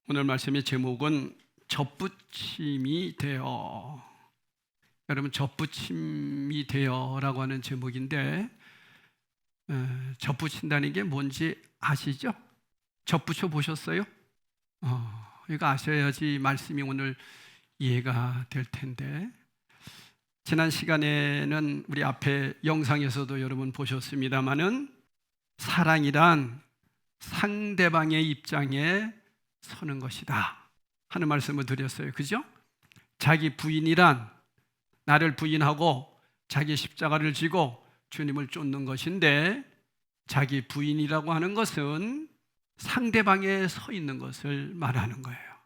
오늘 말씀의 제목은 접붙임이 되어. 여러분, 접붙임이 되어라고 하는 제목인데, 접붙인다는 게 뭔지 아시죠? 접붙여 보셨어요? 이거 아셔야지 말씀이 오늘 이해가 될 텐데, 지난 시간에는 우리 앞에 영상에서도 여러분 보셨습니다마는 사랑이란 상대방의 입장에 서는 것이다 하는 말씀을 드렸어요. 그죠? 자기 부인이란 나를 부인하고 자기 십자가를 지고 주님을 쫓는 것인데, 자기 부인이라고 하는 것은 상대방에 서 있는 것을 말하는 거예요.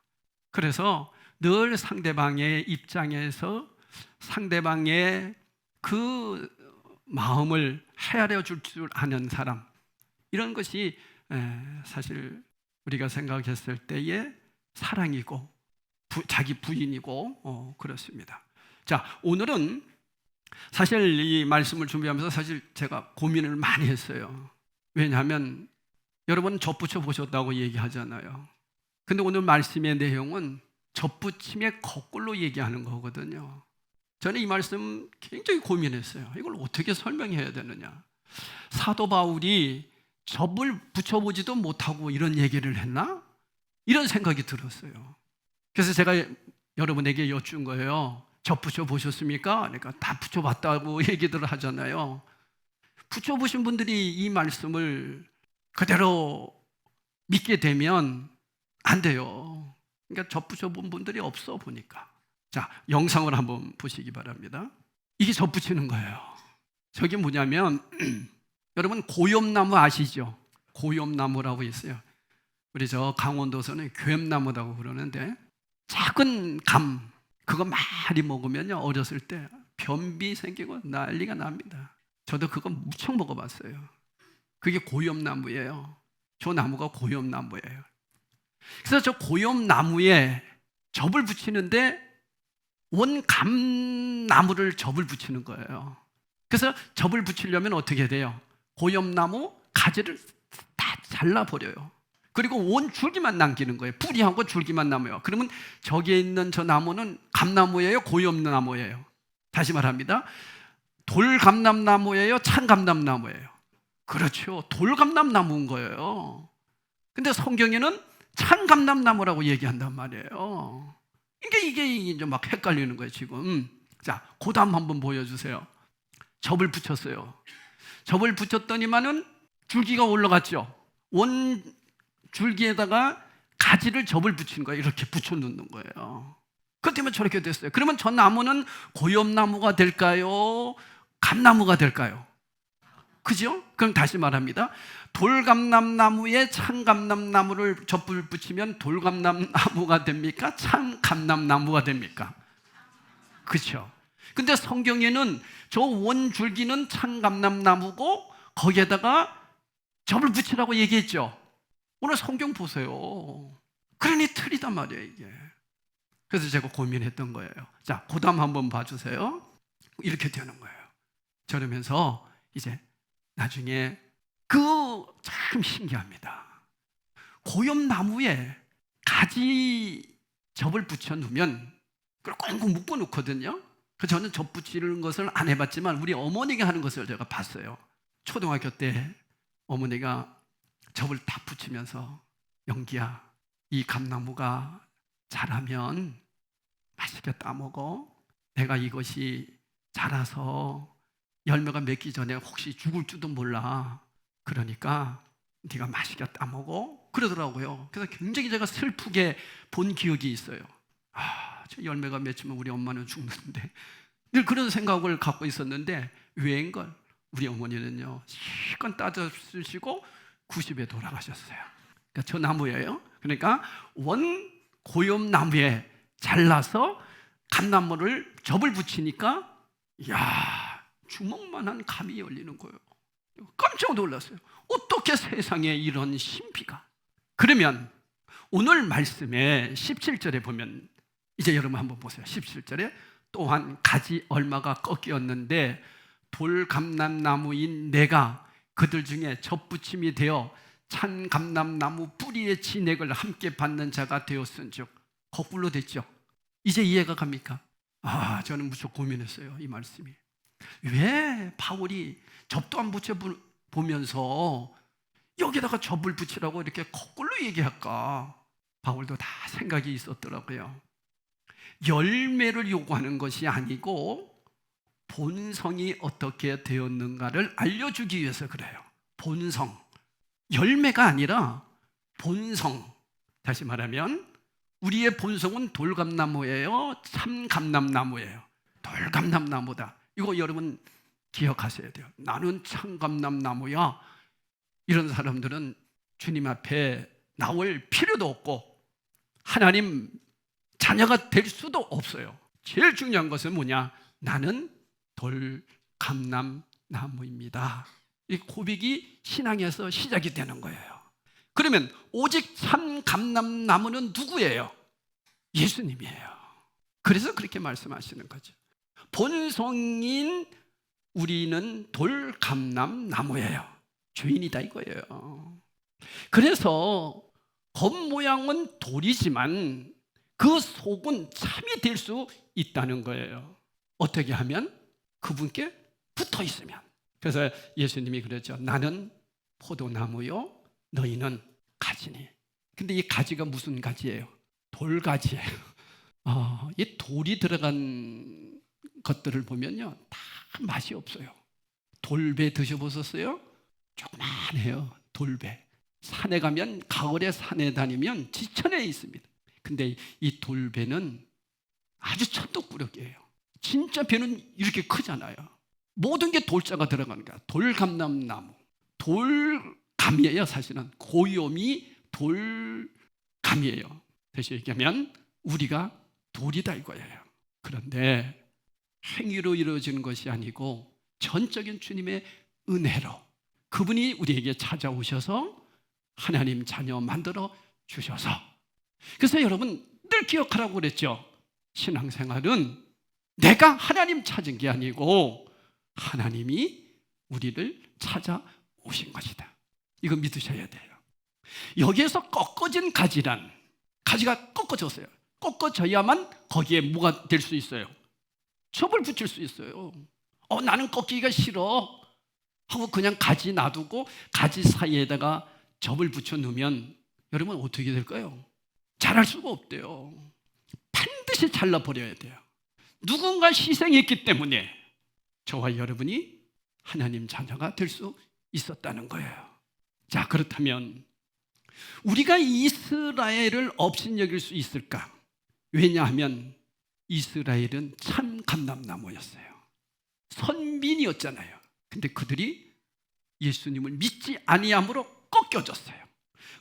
그래서 늘 상대방의 입장에서 상대방의 그 마음을 헤아려 줄 아는 사람, 이런 것이 사실 우리가 생각했을 때의 사랑이고 자기 부인이고 그렇습니다. 자, 오늘은 사실 이 말씀을 준비하면서 사실 제가 고민을 많이 했어요. 왜냐하면 여러분 접붙여 보셨다고 얘기하잖아요. 근데 오늘 말씀의 내용은 접붙임의 거꾸로 얘기하는 거거든요. 저는 이 말씀 굉장히 고민했어요. 이걸 어떻게 설명해야 되느냐. 사도 바울이 접을 붙여보지도 못하고 이런 얘기를 했나? 이런 생각이 들었어요. 그래서 제가 여러분에게 여쭌 거예요. 접 붙여보셨습니까? 그러니까 다 붙여봤다고 얘기들을 하잖아요. 붙여보신 분들이 이 말씀을 그대로 믿게 되면 안 돼요. 그러니까 접 붙여본 분들이 없어 보니까. 자, 영상을 한번 보시기 바랍니다. 이게 접 붙이는 거예요. 저게 뭐냐면 여러분, 고엽나무 아시죠? 고엽나무라고 있어요. 우리 저 강원도에서는 괴엽나무라고 그러는데, 작은 감, 그거 많이 먹으면요, 어렸을 때 변비 생기고 난리가 납니다. 저도 그거 무척 먹어봤어요. 그게 고엽나무예요. 저 나무가 고엽나무예요. 그래서 저 고엽나무에 접을 붙이는데 원 감나무를 접을 붙이는 거예요. 그래서 접을 붙이려면 어떻게 돼요? 고엽나무 가지를 다 잘라버려요. 그리고 온 줄기만 남기는 거예요. 뿌리하고 줄기만 남아요. 그러면 저기에 있는 저 나무는 감나무예요? 고엽나무예요? 다시 말합니다. 돌감람나무예요? 찬감람나무예요? 그렇죠. 돌감람나무인 거예요. 근데 성경에는 찬감람나무라고 얘기한단 말이에요. 이게 이제 막 헷갈리는 거예요, 지금. 자, 그 다음 한번 보여주세요. 접을 붙였어요. 접을 붙였더니만은 줄기가 올라갔죠. 원 줄기에다가 가지를 접을 붙인 거예요. 이렇게 붙여 놓는 거예요. 그것 때문에 저렇게 됐어요. 그러면 저 나무는 고엽나무가 될까요? 감나무가 될까요? 그죠? 그럼 다시 말합니다. 돌감람나무에 참감람나무를 접을 붙이면 돌감람나무가 됩니까? 참감람나무가 됩니까? 그렇죠? 근데 성경에는 저 원줄기는 참감람나무고 거기에다가 접을 붙이라고 얘기했죠. 오늘 성경 보세요. 그러니 틀리단 말이에요, 이게. 그래서 제가 고민했던 거예요. 자, 그 다음 한번 봐주세요. 이렇게 되는 거예요. 저러면서 이제 나중에 참 신기합니다. 고엽나무에 가지 접을 붙여 놓으면 그걸 꽁꽁 묶어 놓거든요. 그래서 저는 접 붙이는 것을 안 해봤지만 우리 어머니가 하는 것을 제가 봤어요. 초등학교 때 어머니가 접을 다 붙이면서, 영기야, 이 감나무가 자라면 맛있게 따먹어. 내가 이것이 자라서 열매가 맺기 전에 혹시 죽을지도 몰라. 그러니까 네가 맛있게 따먹어. 그러더라고요. 그래서 굉장히 제가 슬프게 본 기억이 있어요. 저 열매가 맺히면 우리 엄마는 죽는데, 늘 그런 생각을 갖고 있었는데, 왜인걸? 우리 어머니는요, 실컷 따져 쓰시고 90에 돌아가셨어요. 그러니까 저 나무예요. 그러니까 원 고엽나무에 잘라서 감나무를 접을 붙이니까, 이야, 주먹만한 감이 열리는 거예요. 깜짝 놀랐어요. 어떻게 세상에 이런 신비가. 그러면 오늘 말씀에 17절에 보면, 이제 여러분 한번 보세요. 17절에 또한 가지 얼마가 꺾였는데 돌감람나무인 내가 그들 중에 접붙임이 되어 찬감람나무 뿌리의 진액을 함께 받는 자가 되었은즉. 거꾸로 됐죠. 이제 이해가 갑니까? 저는 무척 고민했어요, 이 말씀이. 왜 바울이 접도 안 붙여보면서 여기다가 접을 붙이라고 이렇게 거꾸로 얘기할까? 바울도 다 생각이 있었더라고요. 열매를 요구하는 것이 아니고 본성이 어떻게 되었는가를 알려주기 위해서 그래요. 본성, 열매가 아니라 본성. 다시 말하면 우리의 본성은 돌감나무예요, 참감람나무예요. 돌감람나무다. 이거 여러분 기억하셔야 돼요. 나는 참감람나무야. 이런 사람들은 주님 앞에 나올 필요도 없고 하나님 자녀가 될 수도 없어요. 제일 중요한 것은 뭐냐? 나는 돌감람나무입니다. 이 고백이 신앙에서 시작이 되는 거예요. 그러면 오직 참 감람나무는 누구예요? 예수님이에요. 그래서 그렇게 말씀하시는 거죠. 본성인 우리는 돌감람나무예요. 죄인이다 이거예요. 그래서 겉모양은 돌이지만 그 속은 참이 될 수 있다는 거예요. 어떻게 하면? 그분께 붙어 있으면. 그래서 예수님이 그러죠. 나는 포도나무요, 너희는 가지니. 근데 이 가지가 무슨 가지예요? 돌가지예요. 이 돌이 들어간 것들을 보면요, 다 맛이 없어요. 돌배 드셔보셨어요? 조그만해요, 돌배. 산에 가면, 가을에 산에 다니면 지천에 있습니다. 근데 이 돌배는 아주 천덕꾸러기예요. 진짜 배는 이렇게 크잖아요. 모든 게 돌자가 들어가는 거야. 돌감람나무. 돌감이에요, 사실은. 고요미 돌감이에요. 다시 얘기하면 우리가 돌이다 이거예요. 그런데 행위로 이루어지는 것이 아니고 전적인 주님의 은혜로 그분이 우리에게 찾아오셔서 하나님 자녀 만들어 주셔서. 그래서 여러분 늘 기억하라고 그랬죠. 신앙생활은 내가 하나님 찾은 게 아니고 하나님이 우리를 찾아오신 것이다. 이거 믿으셔야 돼요. 여기에서 꺾어진 가지란, 가지가 꺾어졌어요. 꺾어져야만 거기에 뭐가 될 수 있어요? 접을 붙일 수 있어요. 나는 꺾기가 싫어 하고 그냥 가지 놔두고 가지 사이에다가 접을 붙여 놓으면 여러분 어떻게 될까요? 자랄 수가 없대요. 반드시 잘라버려야 돼요. 누군가 희생했기 때문에 저와 여러분이 하나님 자녀가 될 수 있었다는 거예요. 자, 그렇다면 우리가 이스라엘을 업신여길 수 있을까? 왜냐하면 이스라엘은 참 감람나무였어요. 선민이었잖아요. 근데 그들이 예수님을 믿지 아니함으로 꺾여졌어요.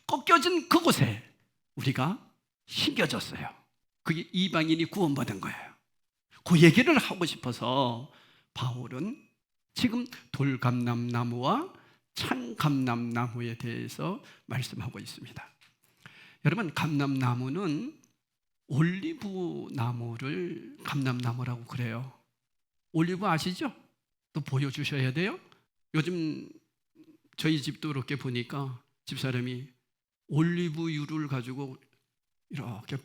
꺾여진 그곳에 우리가 심겨졌어요. 그게 이방인이 구원받은 거예요. 그 얘기를 하고 싶어서 바울은 지금 돌감람나무와 참감람나무에 대해서 말씀하고 있습니다. 여러분, 감람나무는 올리브 나무를 감람나무라고 그래요. 올리브 아시죠? 또 보여주셔야 돼요. 요즘 저희 집도 이렇게 보니까 집사람이 올리브유를 가지고 이렇게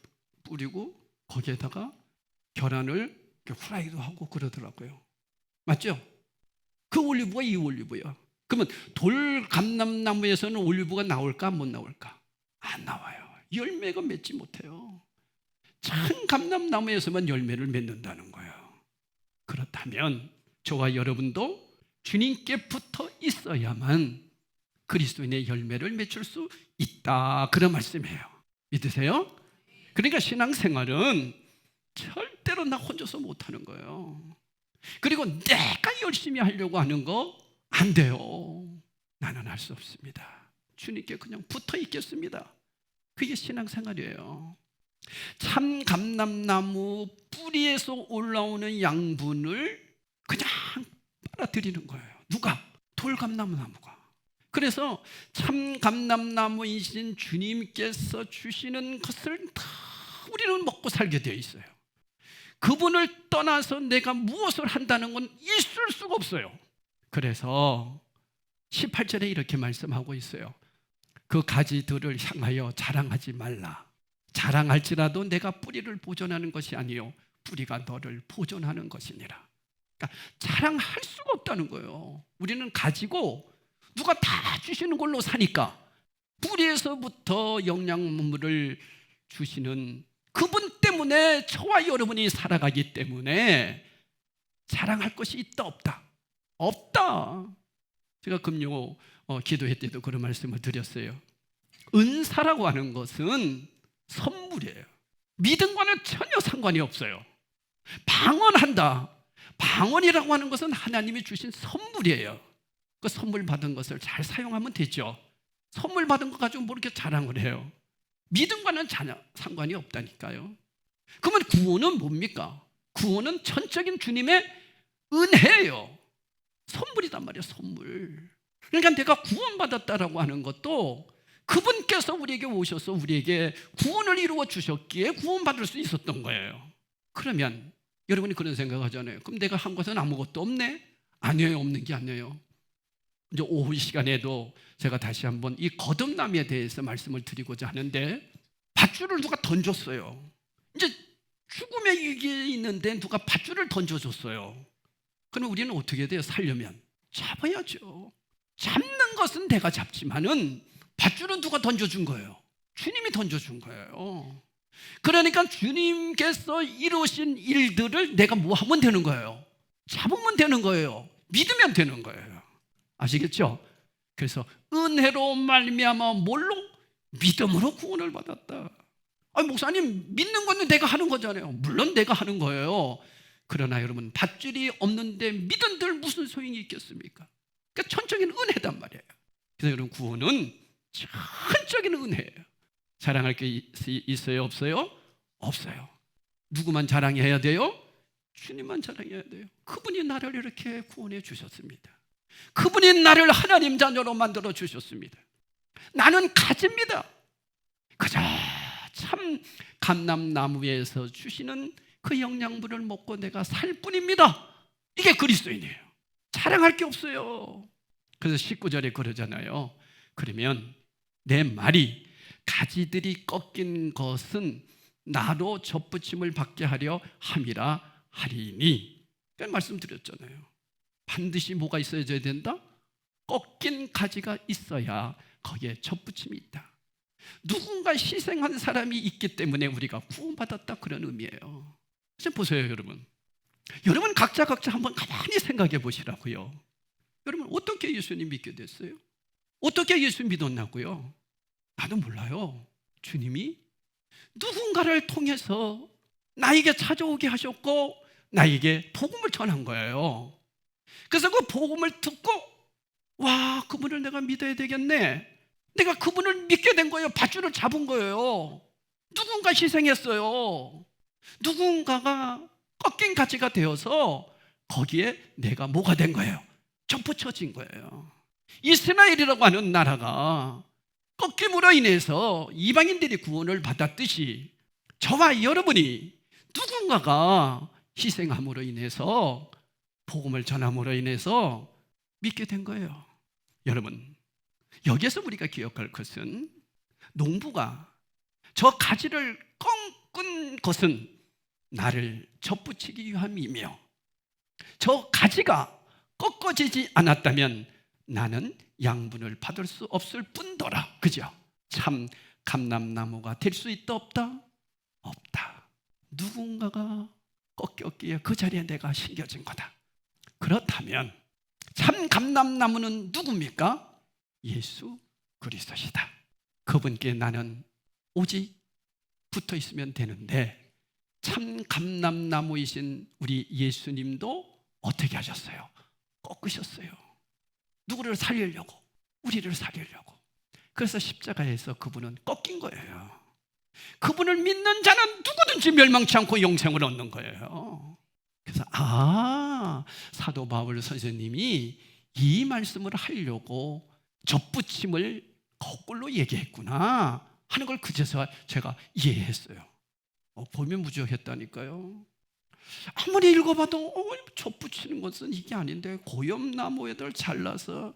뿌리고 거기에다가 계란을 후라이도 하고 그러더라고요. 맞죠? 그 올리브가 이 올리브예요. 그러면 돌감람나무에서는 올리브가 나올까 못 나올까? 안 나와요. 열매가 맺지 못해요. 참 감람나무에서만 열매를 맺는다는 거예요. 그렇다면 저와 여러분도 주님께 붙어 있어야만 그리스도인의 열매를 맺을 수 있다, 그런 말씀이에요. 믿으세요? 그러니까 신앙생활은 절대로 나 혼자서 못하는 거예요. 그리고 내가 열심히 하려고 하는 거 안 돼요. 나는 할 수 없습니다. 주님께 그냥 붙어 있겠습니다. 그게 신앙생활이에요. 참 감람나무 뿌리에서 올라오는 양분을 그냥 빨아들이는 거예요. 누가? 돌감람나무가. 그래서 참 감람나무이신 주님께서 주시는 것을 다 우리는 먹고 살게 되어 있어요. 그분을 떠나서 내가 무엇을 한다는 건 있을 수가 없어요. 그래서 18절에 이렇게 말씀하고 있어요. 그 가지들을 향하여 자랑하지 말라. 자랑할지라도 내가 뿌리를 보존하는 것이 아니요 뿌리가 너를 보존하는 것이니라. 그러니까 자랑할 수가 없다는 거예요. 우리는 가지고 누가 다 주시는 걸로 사니까 뿌리에서부터 영양분을 주시는 그분 때문에 저와 여러분이 살아가기 때문에 자랑할 것이 있다 없다? 없다. 제가 금요 기도회 때도 그런 말씀을 드렸어요. 은사라고 하는 것은 선물이에요. 믿음과는 전혀 상관이 없어요. 방언한다. 방언이라고 하는 것은 하나님이 주신 선물이에요. 그 선물 받은 것을 잘 사용하면 되죠. 선물 받은 거 가지고 뭐 이렇게 자랑을 해요. 믿음과는 전혀 상관이 없다니까요. 그러면 구원은 뭡니까? 구원은 전적인 주님의 은혜예요. 선물이단 말이에요. 선물. 그러니까 내가 구원받았다라고 하는 것도 그분께서 우리에게 오셔서 우리에게 구원을 이루어 주셨기에 구원받을 수 있었던 거예요. 그러면 여러분이 그런 생각하잖아요. 그럼 내가 한 것은 아무것도 없네? 아니에요. 없는 게 아니에요. 이제 오후 시간에도 제가 다시 한번 이 거듭남에 대해서 말씀을 드리고자 하는데, 밧줄을 누가 던졌어요. 이제 죽음의 위기에 있는데 누가 밧줄을 던져줬어요. 그럼 우리는 어떻게 돼요? 살려면 잡아야죠. 잡는 것은 내가 잡지만은 밧줄은 누가 던져준 거예요? 주님이 던져준 거예요. 그러니까 주님께서 이루신 일들을 내가 뭐 하면 되는 거예요? 잡으면 되는 거예요. 믿으면 되는 거예요. 아시겠죠? 그래서 은혜로 말미암아 뭘로? 믿음으로 구원을 받았다. 아니, 목사님 믿는 거는 내가 하는 거잖아요. 물론 내가 하는 거예요. 그러나 여러분, 밧줄이 없는데 믿음들 무슨 소용이 있겠습니까? 그러니까 천적인 은혜단 말이에요. 그래서 여러분, 구원은 천적인 은혜예요. 자랑할 게 있어요? 없어요? 없어요. 누구만 자랑해야 돼요? 주님만 자랑해야 돼요. 그분이 나를 이렇게 구원해 주셨습니다. 그분이 나를 하나님 자녀로 만들어 주셨습니다. 나는 가지입니다. 그저 참 감람나무에서 주시는 그 영양분을 먹고 내가 살 뿐입니다. 이게 그리스도인이에요. 자랑할 게 없어요. 그래서 19절에 그러잖아요. 그러면 내 말이 가지들이 꺾인 것은 나로 접붙임을 받게 하려 함이라 하리니. 말씀드렸잖아요. 반드시 뭐가 있어야 된다? 꺾인 가지가 있어야 거기에 접붙임이 있다. 누군가 희생한 사람이 있기 때문에 우리가 구원받았다, 그런 의미예요. 지금 보세요, 여러분. 여러분 각자 한번 가만히 생각해 보시라고요. 여러분 어떻게 예수님 믿게 됐어요? 어떻게 예수 믿었냐고요? 나도 몰라요. 주님이 누군가를 통해서 나에게 찾아오게 하셨고 나에게 복음을 전한 거예요. 그래서 그 복음을 듣고, 와, 그분을 내가 믿어야 되겠네. 내가 그분을 믿게 된 거예요. 밧줄을 잡은 거예요. 누군가 희생했어요. 누군가가 꺾인 가지가 되어서 거기에 내가 뭐가 된 거예요? 접붙여진 거예요. 이스라엘이라고 하는 나라가 꺾임으로 인해서 이방인들이 구원을 받았듯이 저와 여러분이 누군가가 희생함으로 인해서, 복음을 전함으로 인해서 믿게 된 거예요. 여러분, 여기에서 우리가 기억할 것은 농부가 저 가지를 꺾은 것은 나를 접붙이기 위함이며, 저 가지가 꺾어지지 않았다면 나는 양분을 받을 수 없을 뿐더라. 그죠? 참 감람나무가 될 수 있다 없다? 없다. 누군가가 꺾였기에 그 자리에 내가 심겨진 거다. 그렇다면 참 감람나무는 누굽니까? 예수 그리스도시다. 그분께 나는 오직 붙어 있으면 되는데, 참 감람나무이신 우리 예수님도 어떻게 하셨어요? 꺾으셨어요. 누구를 살리려고? 우리를 살리려고. 그래서 십자가에서 그분은 꺾인 거예요. 그분을 믿는 자는 누구든지 멸망치 않고 영생을 얻는 거예요. 그래서 사도 바울 선생님이 이 말씀을 하려고 접붙임을 거꾸로 얘기했구나 하는 걸 그제서 제가 이해했어요. 보면 무지했다니까요. 아무리 읽어봐도 접붙이는 것은 이게 아닌데, 고염나무에들 잘라서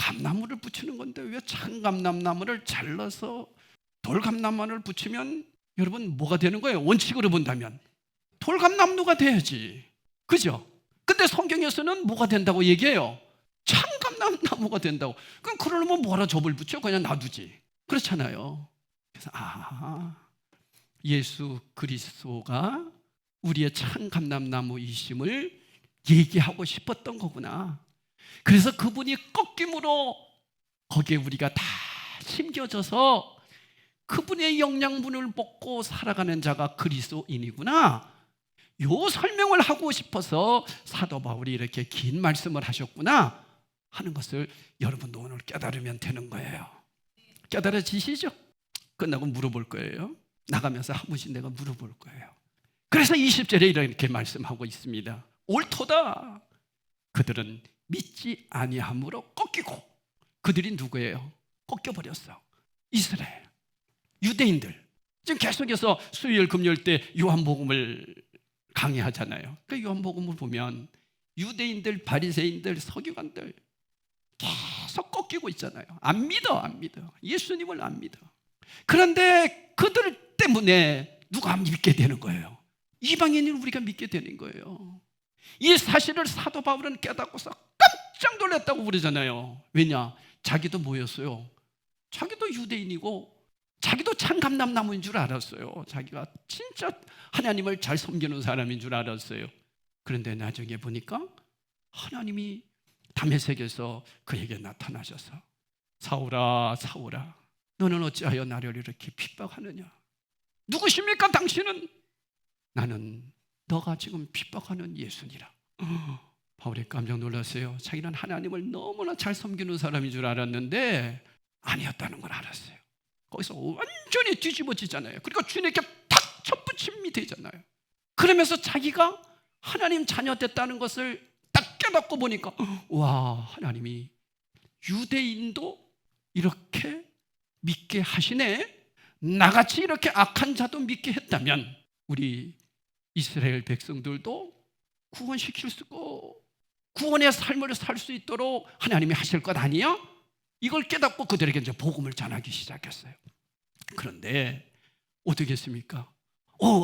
감나무를 붙이는 건데 왜 참감람나무를 잘라서 돌감나무를 붙이면 여러분 뭐가 되는 거예요? 원칙으로 본다면 돌감나무가 돼야지, 그죠? 근데 성경에서는 뭐가 된다고 얘기해요? 참감나무가 된다고. 그럼 그러려면 뭐라 접을 붙여? 그냥 놔두지. 그렇잖아요. 그래서 예수 그리스도가 우리의 참감람나무이심을 얘기하고 싶었던 거구나. 그래서 그분이 꺾임으로 거기에 우리가 다 심겨져서 그분의 영양분을 먹고 살아가는 자가 그리스도인이구나, 요 설명을 하고 싶어서 사도 바울이 이렇게 긴 말씀을 하셨구나 하는 것을 여러분도 오늘 깨달으면 되는 거예요. 깨달아지시죠? 끝나고 물어볼 거예요. 나가면서 한 번씩 내가 물어볼 거예요. 그래서 20절에 이렇게 말씀하고 있습니다. 옳도다. 그들은 믿지 아니함으로 꺾이고. 그들이 누구예요? 꺾여버렸어. 이스라엘, 유대인들. 지금 계속해서 수요일 금요일 때 요한복음을 강의하잖아요. 그 요한복음을 보면 유대인들, 바리새인들, 서기관들 계속 꺾이고 있잖아요. 안 믿어. 예수님을 안 믿어. 그런데 그들 때문에 누가 믿게 되는 거예요? 이방인을 우리가 믿게 되는 거예요. 이 사실을 사도 바울은 깨닫고서 깜짝 놀랐다고 그러잖아요. 왜냐? 자기도 뭐였어요? 자기도 유대인이고 자기도 참감람나무인 줄 알았어요. 자기가 진짜 하나님을 잘 섬기는 사람인 줄 알았어요. 그런데 나중에 보니까 하나님이 다메섹에서 그에게 나타나셔서 사울아, 사울아, 너는 어찌하여 나를 이렇게 핍박하느냐? 누구십니까 당신은? 나는 너가 지금 핍박하는 예수니라. 바울이 깜짝 놀랐어요. 자기는 하나님을 너무나 잘 섬기는 사람인 줄 알았는데 아니었다는 걸 알았어요. 거기서 완전히 뒤집어지잖아요. 그러니까 주님께 탁 쳐붙임이 되잖아요. 그러면서 자기가 하나님 자녀 됐다는 것을 딱 깨닫고 보니까 와, 하나님이 유대인도 이렇게 믿게 하시네. 나같이 이렇게 악한 자도 믿게 했다면 우리 이스라엘 백성들도 구원시킬 수 있고 구원의 삶을 살 수 있도록 하나님이 하실 것 아니야? 이걸 깨닫고 그들에게 이제 복음을 전하기 시작했어요. 그런데 어떻게 했습니까?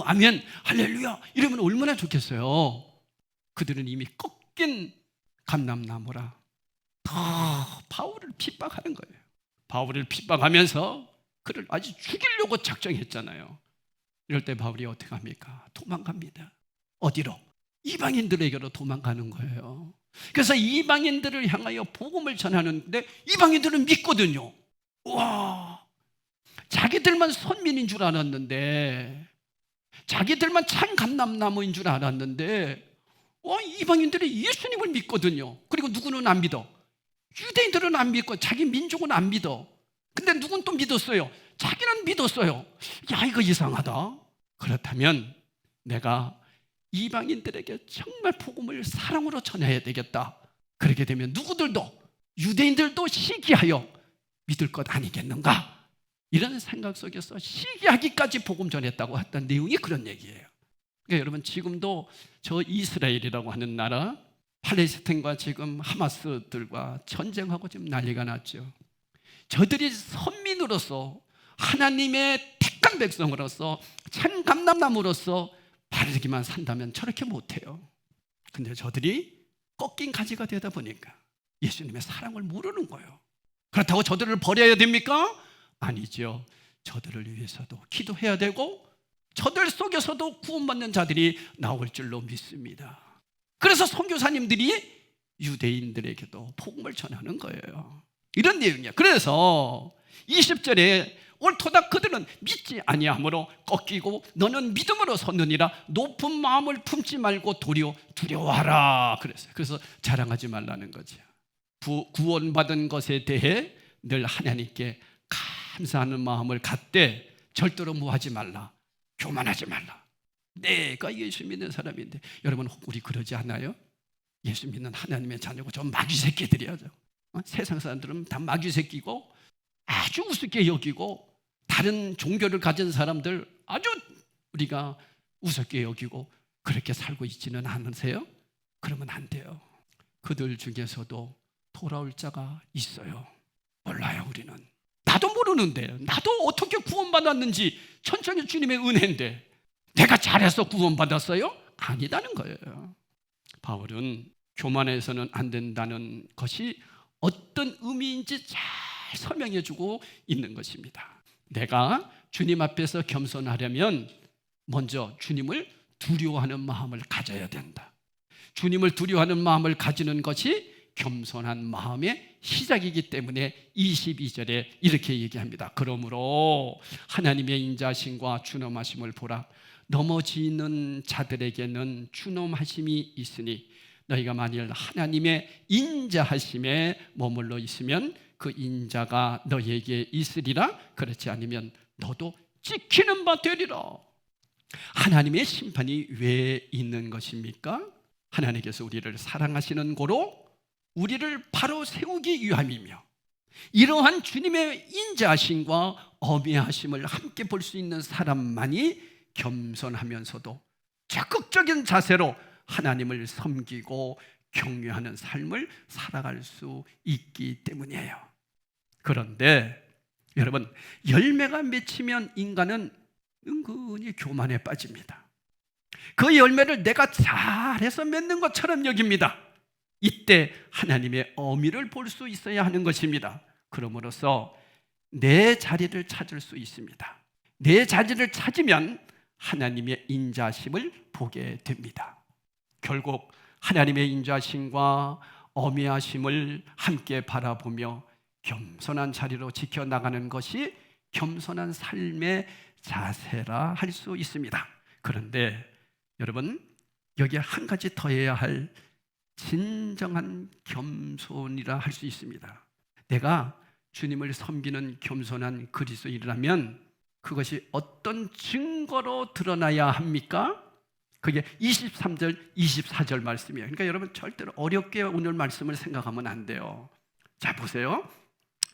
아멘, 할렐루야 이러면 얼마나 좋겠어요. 그들은 이미 꺾인 감람나무라 더 바울을 핍박하는 거예요. 바울을 핍박하면서 그를 아주 죽이려고 작정했잖아요. 이럴 때 바울이 어떻게 합니까? 도망갑니다. 어디로? 이방인들에게로 도망가는 거예요. 그래서 이방인들을 향하여 복음을 전하는데 이방인들은 믿거든요. 와, 자기들만 선민인 줄 알았는데, 자기들만 참 감람나무인 줄 알았는데 이방인들이 예수님을 믿거든요. 그리고 누구는 안 믿어? 유대인들은 안 믿고 자기 민족은 안 믿어. 근데 누군 또 믿었어요? 자기는 믿었어요. 야, 이거 이상하다. 그렇다면 내가 이방인들에게 정말 복음을 사랑으로 전해야 되겠다. 그렇게 되면 누구들도, 유대인들도 시기하여 믿을 것 아니겠는가? 이런 생각 속에서 시기하기까지 복음 전했다고 했던 내용이 그런 얘기예요. 그러니까 여러분, 지금도 저 이스라엘이라고 하는 나라, 팔레스타인과 지금 하마스들과 전쟁하고 지금 난리가 났죠. 저들이 선민으로서, 하나님의 택한 백성으로서, 참 감람나무로서 바르기만 산다면 저렇게 못해요. 근데 저들이 꺾인 가지가 되다 보니까 예수님의 사랑을 모르는 거예요. 그렇다고 저들을 버려야 됩니까? 아니죠. 저들을 위해서도 기도해야 되고 저들 속에서도 구원받는 자들이 나올 줄로 믿습니다. 그래서 선교사님들이 유대인들에게도 복음을 전하는 거예요. 이런 내용이야. 그래서 20절에 옳도다 그들은 믿지 아니함으로 꺾이고 너는 믿음으로 섰느니라. 높은 마음을 품지 말고 도리어 두려워하라 그랬어요. 그래서 자랑하지 말라는 거죠. 구원받은 것에 대해 늘 하나님께 감사하는 마음을 갖되 절대로 뭐하지 말라, 교만하지 말라. 내가 예수 믿는 사람인데, 여러분 우리 그러지 않아요? 예수 믿는 하나님의 자녀고 저 마귀 새끼들이야죠. 세상 사람들은 다 마귀 새끼고 아주 우습게 여기고 다른 종교를 가진 사람들 아주 우리가 우습게 여기고 그렇게 살고 있지는 않으세요? 그러면 안 돼요. 그들 중에서도 돌아올 자가 있어요. 몰라요. 우리는. 나도 모르는데, 나도 어떻게 구원받았는지 천천히 주님의 은혜인데 내가 잘해서 구원받았어요? 아니다는 거예요. 바울은 교만해서는 안 된다는 것이 어떤 의미인지 잘 설명해 주고 있는 것입니다. 내가 주님 앞에서 겸손하려면 먼저 주님을 두려워하는 마음을 가져야 된다. 주님을 두려워하는 마음을 가지는 것이 겸손한 마음의 시작이기 때문에 22절에 이렇게 얘기합니다. 그러므로 하나님의 인자하심과 준엄하심을 보라. 넘어지는 자들에게는 준엄하심이 있으니 너희가 만일 하나님의 인자하심에 머물러 있으면 그 인자가 너희에게 있으리라. 그렇지 않으면 너도 찍히는 바 되리라. 하나님의 심판이 왜 있는 것입니까? 하나님께서 우리를 사랑하시는 고로 우리를 바로 세우기 위함이며, 이러한 주님의 인자하심과 어미하심을 함께 볼 수 있는 사람만이 겸손하면서도 적극적인 자세로 하나님을 섬기고 경외하는 삶을 살아갈 수 있기 때문이에요. 그런데 여러분, 열매가 맺히면 인간은 은근히 교만에 빠집니다. 그 열매를 내가 잘해서 맺는 것처럼 여깁니다. 이때 하나님의 어미를 볼 수 있어야 하는 것입니다. 그러므로서 내 자리를 찾을 수 있습니다. 내 자리를 찾으면 하나님의 인자심을 보게 됩니다. 결국 하나님의 인자심과 어미하심을 함께 바라보며 겸손한 자리로 지켜나가는 것이 겸손한 삶의 자세라 할 수 있습니다. 그런데 여러분, 여기에 한 가지 더해야 할 진정한 겸손이라 할 수 있습니다. 내가 주님을 섬기는 겸손한 그리스도인이라면 그것이 어떤 증거로 드러나야 합니까? 그게 23절, 24절 말씀이에요. 그러니까 여러분 절대로 어렵게 오늘 말씀을 생각하면 안 돼요. 자, 보세요.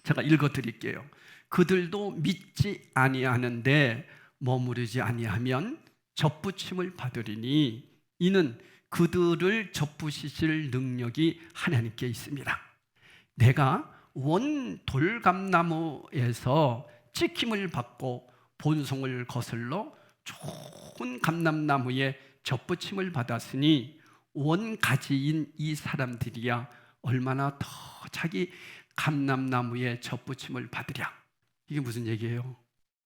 제가 읽어드릴게요. 그들도 믿지 아니하는데 머무르지 아니하면 접붙임을 받으리니 이는 그들을 접붙이실 능력이 하나님께 있습니다. 내가 원 돌감나무에서 찍힘을 받고 본송을 거슬러 좋은 감람나무에 접붙임을 받았으니 원가지인 이 사람들이야 얼마나 더 자기 감람나무에 접붙임을 받으랴. 이게 무슨 얘기예요?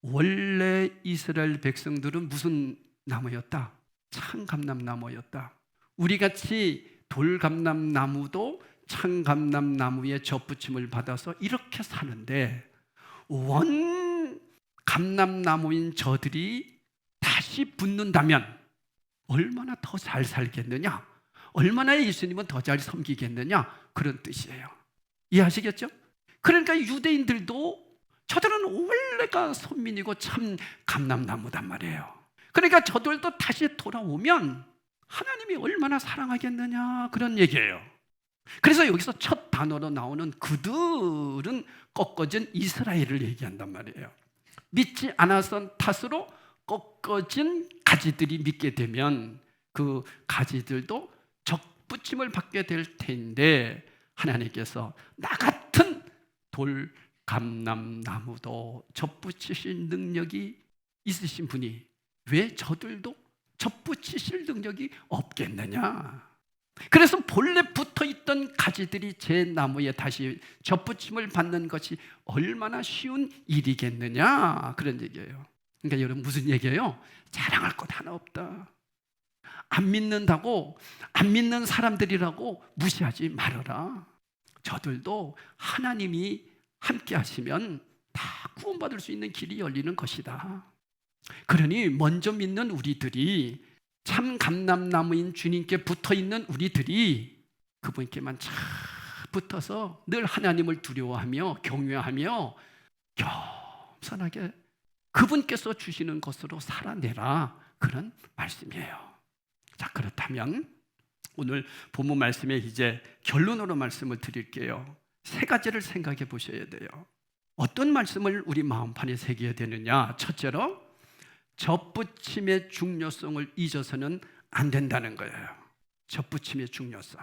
원래 이스라엘 백성들은 무슨 나무였다? 참감람나무였다. 우리같이 돌감람나무도 참감람나무에 접붙임을 받아서 이렇게 사는데, 원 감람나무인 저들이 다시 붙는다면 얼마나 더 잘 살겠느냐, 얼마나 예수님은 더 잘 섬기겠느냐, 그런 뜻이에요. 이해하시겠죠? 그러니까 유대인들도 저들은 원래가 선민이고 참 감람나무단 말이에요. 그러니까 저들도 다시 돌아오면 하나님이 얼마나 사랑하겠느냐, 그런 얘기예요. 그래서 여기서 첫 단어로 나오는 그들은 꺾어진 이스라엘을 얘기한단 말이에요. 믿지 않았던 탓으로 꺾어진 가지들이 믿게 되면 그 가지들도 접붙임을 받게 될 텐데, 하나님께서 나 같은 돌 감람나무도 접붙이실 능력이 있으신 분이 왜 저들도 접붙이실 능력이 없겠느냐? 그래서 본래 붙어있던 가지들이 제 나무에 다시 접붙임을 받는 것이 얼마나 쉬운 일이겠느냐, 그런 얘기예요. 그러니까 여러분, 무슨 얘기예요? 자랑할 것 하나 없다. 안 믿는다고, 안 믿는 사람들이라고 무시하지 말아라. 저들도 하나님이 함께 하시면 다 구원받을 수 있는 길이 열리는 것이다. 그러니 먼저 믿는 우리들이, 참 감람나무인 주님께 붙어있는 우리들이 그분께만 잘 붙어서 늘 하나님을 두려워하며 경외하며 겸손하게 그분께서 주시는 것으로 살아내라, 그런 말씀이에요. 자, 그렇다면 오늘 본문 말씀에 이제 결론으로 말씀을 드릴게요. 세 가지를 생각해 보셔야 돼요. 어떤 말씀을 우리 마음판에 새겨야 되느냐? 첫째로, 접붙임의 중요성을 잊어서는 안 된다는 거예요. 접붙임의 중요성.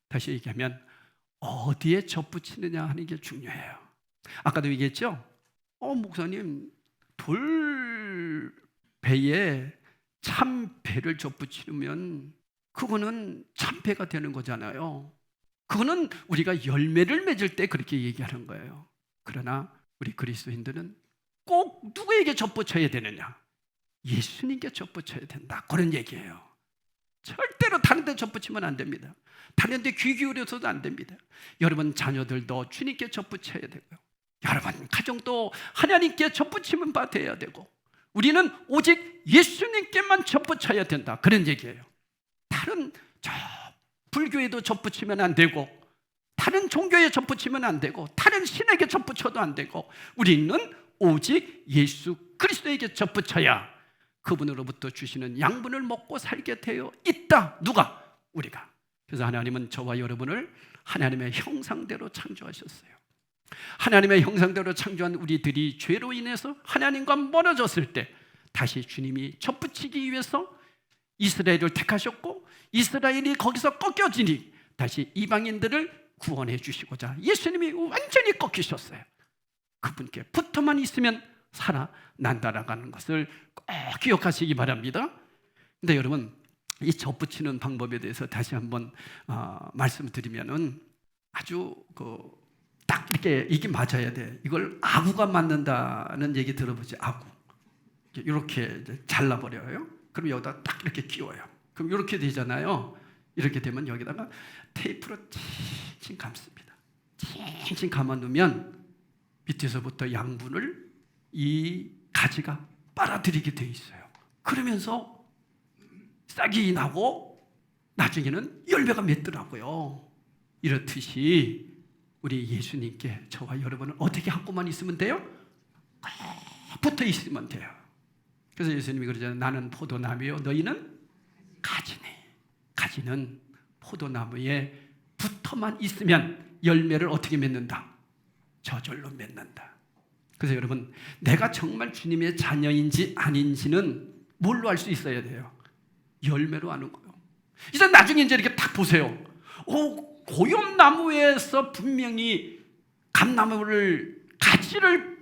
다시 얘기하면 어디에 접붙이느냐 하는 게 중요해요. 아까도 얘기했죠? 목사님, 돌배에 참배를 접붙이면 그거는 참배가 되는 거잖아요. 그거는 우리가 열매를 맺을 때 그렇게 얘기하는 거예요. 그러나 우리 그리스도인들은 꼭 누구에게 접붙여야 되느냐? 예수님께 접붙여야 된다, 그런 얘기예요. 절대로 다른 데 접붙이면 안 됩니다. 다른 데 귀 기울여서도 안 됩니다. 여러분 자녀들도 주님께 접붙여야 되고요, 여러분 가정도 하나님께 접붙임은 받아야 되고, 우리는 오직 예수님께만 접붙여야 된다, 그런 얘기예요. 다른 불교에도 접붙이면 안 되고, 다른 종교에 접붙이면 안 되고, 다른 신에게 접붙여도 안 되고, 우리는 오직 예수 그리스도에게 접붙여야 그분으로부터 주시는 양분을 먹고 살게 되어 있다. 누가? 우리가. 그래서 하나님은 저와 여러분을 하나님의 형상대로 창조하셨어요. 하나님의 형상대로 창조한 우리들이 죄로 인해서 하나님과 멀어졌을 때 다시 주님이 접붙이기 위해서 이스라엘을 택하셨고, 이스라엘이 거기서 꺾여지니 다시 이방인들을 구원해 주시고자 예수님이 완전히 꺾이셨어요. 그분께 붙어만 있으면 살아난다라는 것을 꼭 기억하시기 바랍니다. 근데 여러분, 이 접붙이는 방법에 대해서 다시 한번 말씀을 드리면은 아주 딱 이게 맞아야 돼. 이걸 아구가 맞는다는 얘기 들어보지? 아구 이렇게 잘라버려요. 그럼 여기다 딱 이렇게 끼워요. 그럼 이렇게 되잖아요. 이렇게 되면 여기다가 테이프로 칭칭 감습니다. 칭칭 감아 놓으면 밑에서부터 양분을 이 가지가 빨아들이게 돼 있어요. 그러면서 싹이 나고 나중에는 열매가 맺더라고요. 이렇듯이 우리 예수님께 저와 여러분은 어떻게 하고만 있으면 돼요? 붙어 있으면 돼요. 그래서 예수님이 그러잖아요. 나는 포도나무요, 너희는 가지네. 가지는 포도나무에 붙어만 있으면 열매를 어떻게 맺는다? 저절로 맺는다. 그래서 여러분, 내가 정말 주님의 자녀인지 아닌지는 뭘로 알 수 있어야 돼요? 열매로 아는 거예요. 이제 나중에 이제 이렇게 딱 보세요. 고염나무에서 분명히 감나무를 가지를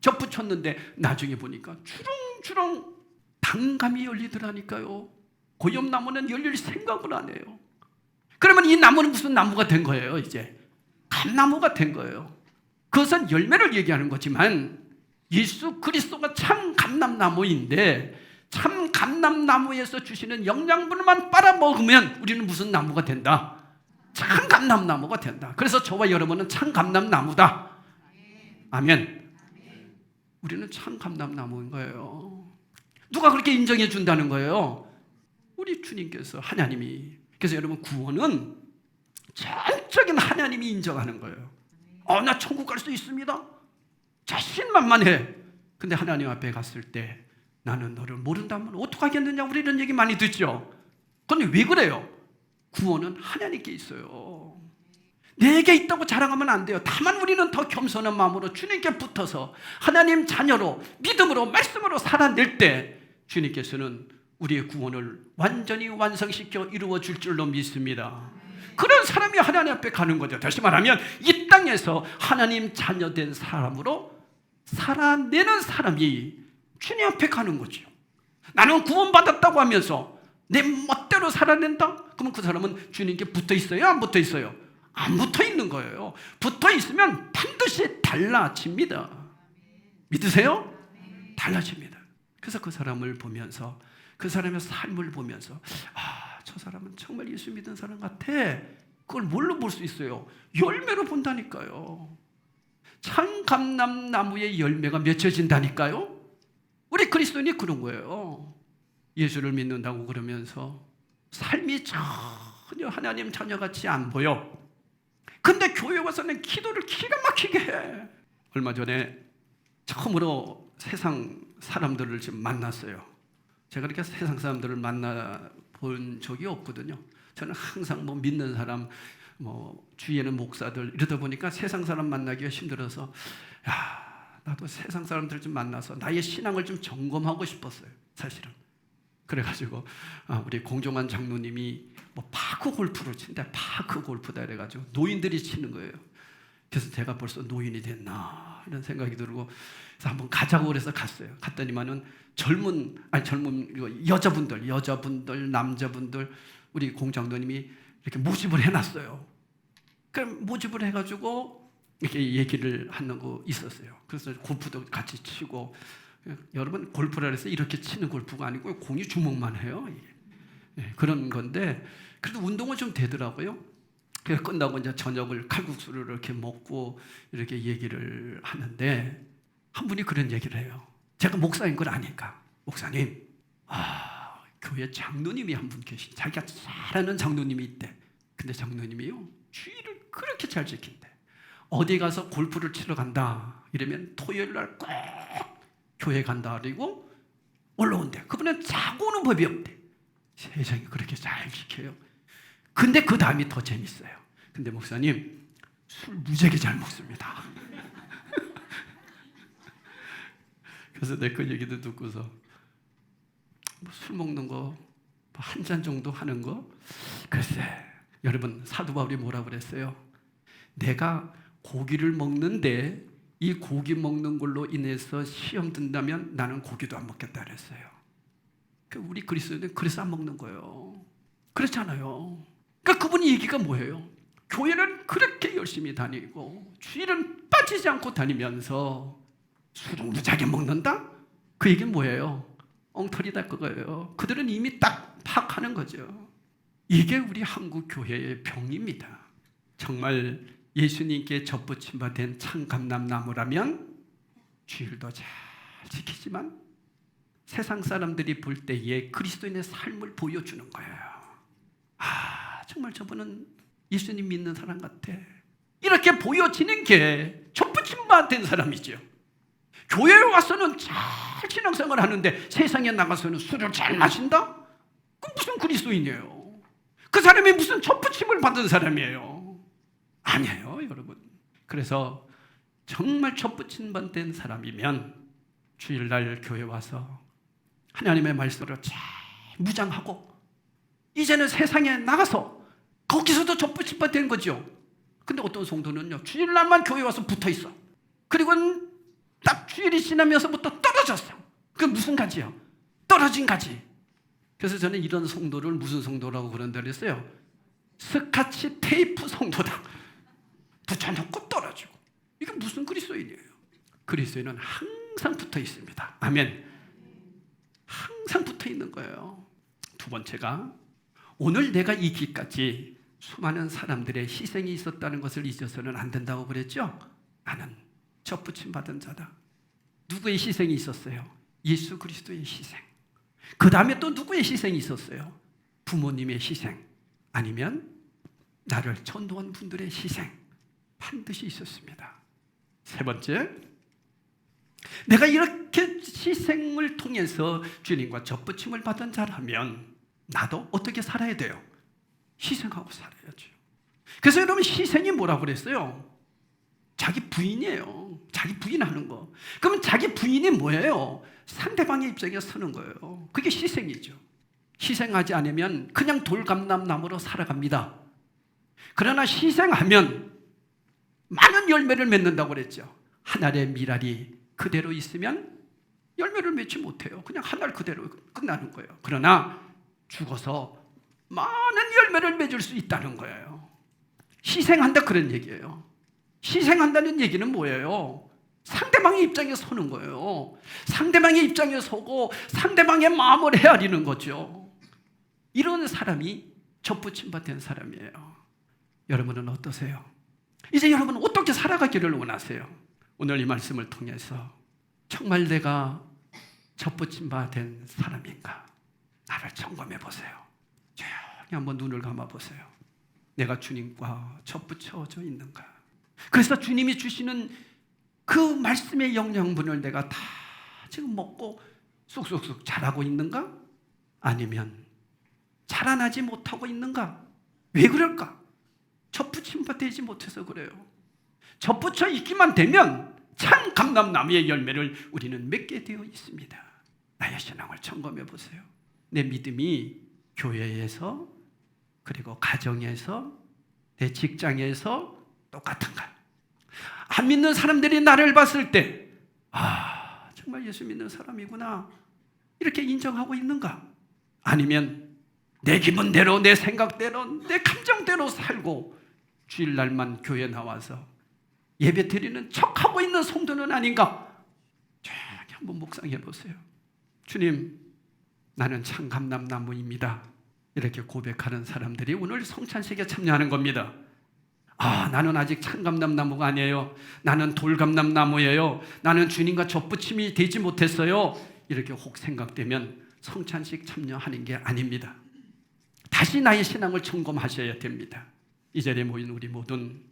접붙였는데 나중에 보니까 주렁주렁 단감이 열리더라니까요. 고염나무는 열릴 생각을 안 해요. 그러면 이 나무는 무슨 나무가 된 거예요? 이제 감나무가 된 거예요. 그것은 열매를 얘기하는 거지만 예수 그리스도가 참 감람나무인데, 참 감람나무에서 주시는 영양분만 빨아먹으면 우리는 무슨 나무가 된다? 참 감람나무가 된다. 그래서 저와 여러분은 참 감람나무다. 아멘. 우리는 참 감람나무인 거예요. 누가 그렇게 인정해 준다는 거예요? 우리 주님께서, 하나님이. 그래서 여러분, 구원은 전적인 하나님이 인정하는 거예요. 나 천국 갈 수 있습니다. 자신만만해. 근데 하나님 앞에 갔을 때 나는 너를 모른다면 어떡하겠느냐, 우리 이런 얘기 많이 듣죠. 그런데 왜 그래요? 구원은 하나님께 있어요. 내게 있다고 자랑하면 안 돼요. 다만 우리는 더 겸손한 마음으로 주님께 붙어서 하나님 자녀로 믿음으로 말씀으로 살아낼 때 주님께서는 우리의 구원을 완전히 완성시켜 이루어 줄 줄로 믿습니다. 그런 사람이 하나님 앞에 가는 거죠. 다시 말하면 이 땅에서 하나님 자녀된 사람으로 살아내는 사람이 주님 앞에 가는 거죠. 나는 구원받았다고 하면서 내 멋대로 살아낸다? 그러면 그 사람은 주님께 붙어 있어요? 안 붙어 있어요? 안 붙어 있는 거예요. 붙어 있으면 반드시 달라집니다. 믿으세요? 달라집니다. 그래서 그 사람을 보면서, 그 사람의 삶을 보면서, 저 사람은 정말 예수 믿은 사람 같아. 그걸 뭘로 볼 수 있어요? 열매로 본다니까요. 참 감람나무의 열매가 맺혀진다니까요. 우리 그리스도인이 그런 거예요. 예수를 믿는다고 그러면서 삶이 전혀 하나님 자녀같이 안 보여. 근데 교회 와서는 기도를 기가 막히게 해. 얼마 전에 처음으로 세상 사람들을 지금 만났어요. 제가 그렇게 세상 사람들을 만나본 적이 없거든요. 저는 항상 믿는 사람, 주위에는 목사들 이러다 보니까 세상 사람 만나기가 힘들어서 나도 세상 사람들 좀 만나서 나의 신앙을 좀 점검하고 싶었어요. 사실은 그래가지고 우리 공종환 장로님이 뭐 파크 골프를 친다, 파크 골프다 이래가지고 노인들이 치는 거예요. 그래서 제가 벌써 노인이 됐나 이런 생각이 들고, 그래서 한번 가자고 그래서 갔어요. 갔더니만은 젊은 여자분들, 남자분들 우리 공장도님이 이렇게 모집을 해놨어요. 그럼 모집을 해가지고 이렇게 얘기를 하는 거 있었어요. 그래서 골프도 같이 치고, 여러분 골프라 해서 이렇게 치는 골프가 아니고 공이 주먹만 해요. 그런 건데 그래도 운동은 좀 되더라고요. 그래서 끝나고 이제 저녁을 칼국수를 이렇게 먹고 이렇게 얘기를 하는데 한 분이 그런 얘기를 해요. 제가 목사인 걸 아니까, 목사님, 교회 장로님이 한 분 계신, 자기가 잘 아는 장로님이 있대. 근데 장로님이요, 주의를 그렇게 잘 지킨대. 어디 가서 골프를 치러 간다 이러면 토요일 날 꼭 교회 간다 그리고 올라온대. 그분은 자고 오는 법이 없대. 세상에 그렇게 잘 지켜요. 근데 그 다음이 더 재밌어요. 근데 목사님, 술 무지하게 잘 먹습니다. 그래서 내 그 얘기도 듣고서 술 먹는 거 한 잔 정도 하는 거, 글쎄 여러분, 사도 바울이 뭐라 그랬어요? 내가 고기를 먹는데 이 고기 먹는 걸로 인해서 시험 든다면 나는 고기도 안 먹겠다 그랬어요. 우리 그리스도인은 그래서 안 먹는 거예요. 그렇잖아요. 그러니까 그분이 얘기가 뭐예요? 교회는 그렇게 열심히 다니고 주일은 빠지지 않고 다니면서 술은 무지하게 먹는다? 그 얘기는 뭐예요? 엉터리다 그거예요. 그들은 이미 딱 파악하는 거죠. 이게 우리 한국 교회의 병입니다. 정말 예수님께 접붙임 받은 참 감람나무라면 주일도 잘 지키지만 세상 사람들이 볼 때에 그리스도인의 삶을 보여주는 거예요. 정말 저분은 예수님 믿는 사람 같아, 이렇게 보여지는 게 접붙임 받은 사람이죠. 교회에 와서는 잘 신앙생활 하는데 세상에 나가서는 술을 잘 마신다? 그럼 무슨 그리스도인이에요? 그 사람이 무슨 접붙임을 받은 사람이에요? 아니에요, 여러분. 그래서 정말 접붙임 받은 사람이면 주일날 교회 와서 하나님의 말씀으로 잘 무장하고, 이제는 세상에 나가서 거기서도 접붙임 받은 거죠. 근데 어떤 성도는요, 주일날만 교회 와서 붙어 있어. 그리고 딱 주일이 지나면서부터 떨어졌어. 그게 무슨 가지요? 떨어진 가지. 그래서 저는 이런 성도를 무슨 성도라고 그런다 그랬어요? 스카치 테이프 성도다. 붙여놓고 떨어지고. 이게 무슨 그리스도인이에요? 그리스도인은 항상 붙어 있습니다. 아멘. 항상 붙어 있는 거예요. 두 번째가, 오늘 내가 이 길까지 수많은 사람들의 희생이 있었다는 것을 잊어서는 안 된다고 그랬죠? 나는 접붙임 받은 자다. 누구의 희생이 있었어요? 예수 그리스도의 희생. 그 다음에 또 누구의 희생이 있었어요? 부모님의 희생, 아니면 나를 전도한 분들의 희생, 반드시 있었습니다. 세 번째, 내가 이렇게 희생을 통해서 주님과 접붙임을 받은 자라면 나도 어떻게 살아야 돼요? 희생하고 살아야죠. 그래서 여러분, 희생이 뭐라고 그랬어요? 자기 부인이에요. 자기 부인하는 거. 그러면 자기 부인이 뭐예요? 상대방의 입장에 서는 거예요. 그게 희생이죠. 희생하지 않으면 그냥 돌감람나무로 살아갑니다. 그러나 희생하면 많은 열매를 맺는다고 그랬죠. 한 알의 밀알이 그대로 있으면 열매를 맺지 못해요. 그냥 한 알 그대로 끝나는 거예요. 그러나 죽어서 많은 열매를 맺을 수 있다는 거예요. 희생한다 그런 얘기예요. 희생한다는 얘기는 뭐예요? 상대방의 입장에 서는 거예요. 상대방의 입장에 서고 상대방의 마음을 헤아리는 거죠. 이런 사람이 접붙임 받은 사람이에요. 여러분은 어떠세요? 이제 여러분은 어떻게 살아가기를 원하세요? 오늘 이 말씀을 통해서 정말 내가 접붙임 받은 사람인가? 나를 점검해 보세요. 조용히 한번 눈을 감아 보세요. 내가 주님과 접붙여져 있는가? 그래서 주님이 주시는 그 말씀의 영양분을 내가 다 지금 먹고 쑥쑥쑥 자라고 있는가? 아니면 자라나지 못하고 있는가? 왜 그럴까? 접붙임 받지 못해서 그래요. 접붙여 있기만 되면 참 감람나무의 열매를 우리는 맺게 되어 있습니다. 나의 신앙을 점검해 보세요. 내 믿음이 교회에서, 그리고 가정에서, 내 직장에서 똑같은가? 안 믿는 사람들이 나를 봤을 때 정말 예수 믿는 사람이구나 이렇게 인정하고 있는가? 아니면 내 기분대로, 내 생각대로, 내 감정대로 살고 주일날만 교회 나와서 예배 드리는 척하고 있는 성도는 아닌가? 조용히 한번 묵상해 보세요. 주님, 나는 참감람나무입니다. 이렇게 고백하는 사람들이 오늘 성찬식에 참여하는 겁니다. 나는 아직 참감람나무가 아니에요. 나는 돌감람나무예요. 나는 주님과 접붙임이 되지 못했어요. 이렇게 혹 생각되면 성찬식 참여하는 게 아닙니다. 다시 나의 신앙을 점검하셔야 됩니다. 이 자리에 모인 우리 모든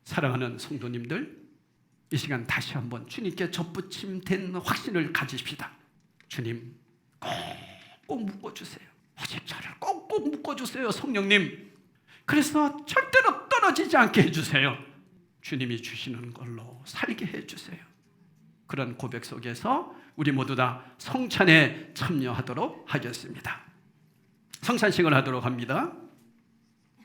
사랑하는 성도님들, 이 시간 다시 한번 주님께 접붙임된 확신을 가지십시다. 주님, 꼭 묶어주세요. 오직 저를 꼭꼭 묶어주세요, 성령님. 그래서 절대로 떨어지지 않게 해주세요. 주님이 주시는 걸로 살게 해주세요. 그런 고백 속에서 우리 모두 다 성찬에 참여하도록 하겠습니다. 성찬식을 하도록 합니다.